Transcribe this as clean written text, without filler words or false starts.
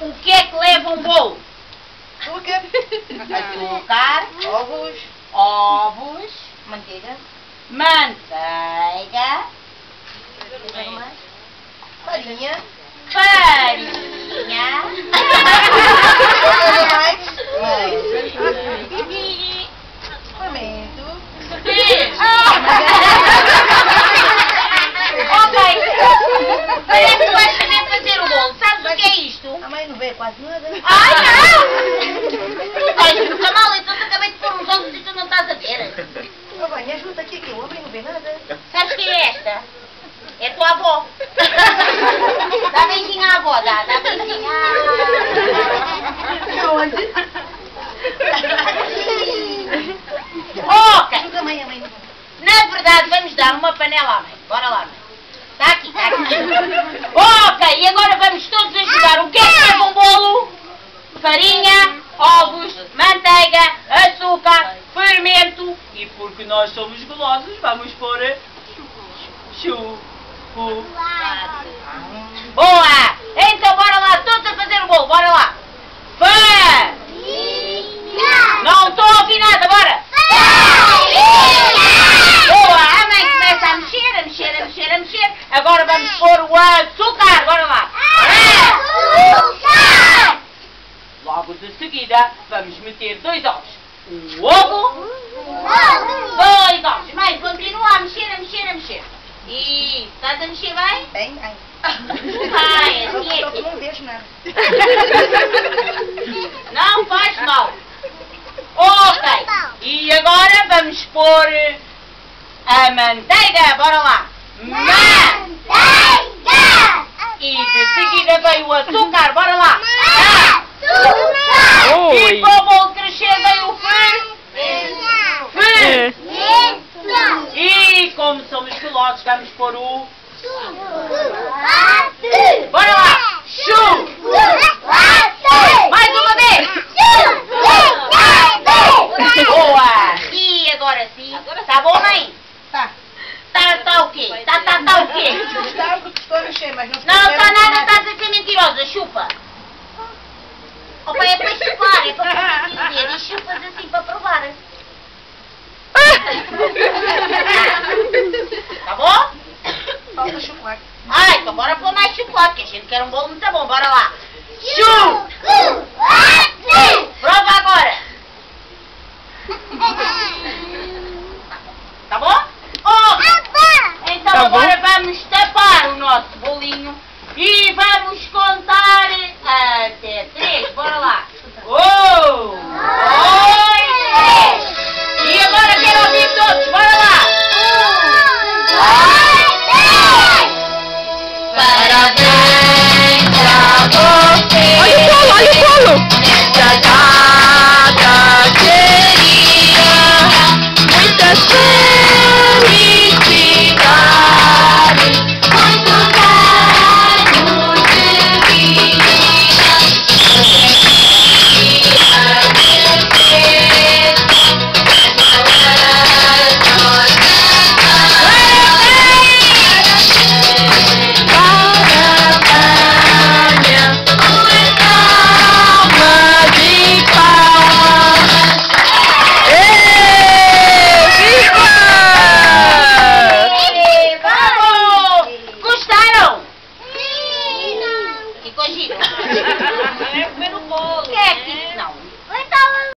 O que é que leva um bolo? Açúcar. Açúcar. Ovos. Manteiga. Manteiga. Farinha. Farinha. Fermento. Ok. Parece que vais saber fazer o bolo. Sabes o que é isto? A mãe não vê quase nada. Ai, não! Ai, fica mal, então acabei de pôr uns ovos e tu não estás a ver. Oh, mãe, ajuda aqui que a mãe não vê nada. Sabes quem é esta? É a tua avó. Dá beijinho à avó, dá beijinho. Onde? Ok. Ajuda a mãe não vê. Na verdade, vamos dar uma panela à mãe. Bora lá, mãe. Está aqui, está aqui. Ok, e agora vamos todos ajudar. O que é que leva um bolo? Farinha, ovos, manteiga, açúcar, fermento. E porque nós somos golosos, vamos pôr chocolate. Boa! Então bora lá, todos a fazer o bolo. Bora lá. Farinha! Não estou a ouvir nada, bora! Boa! A mãe começa a mexer, a mexer, a mexer, a mexer. Agora vamos pôr o açúcar. Bora lá. Açúcar! Logo de seguida, vamos meter 2 ovos. Um ovo, 2 ovos. Mãe, continua a mexer, a mexer, a mexer. E estás a mexer bem? Bem, bem. Ai, assim é Só que... que não vejo nada. Não faz mal. Ok. E agora vamos pôr a manteiga. Bora lá. Manteiga! E de seguida vem o açúcar. Bora lá. Açúcar! E para o bolo crescer vem o fermento. E como somos golosos, vamos pôr o... Bora lá. Mais uma vez. Boa! E agora sim? Tá bom, mãe? Tá. Tá o quê? Tá o quê? Está porque estou a mexer, mas não Não está nada, estás a ser mentirosa, chupa. Opa, é para chupar, é para pôr dizer e chupas assim para provar. Tá bom? Falta chocolate. Ah, então bora pôr mais chocolate, que a gente quer um bolo muito bom, bora lá. Prova agora. Tá bom? Então Tá agora vamos tapar o nosso bolinho e vamos contar até 3. Bora lá. 1, 2, 3. E agora quero ouvir todos. Bora lá. 1, 2, 3. Parabéns pra você. Olha o bolo, olha o bolo. Nessa data querida, muitas felicidades, muitos anos de vida. Gostaram? Ficou giro?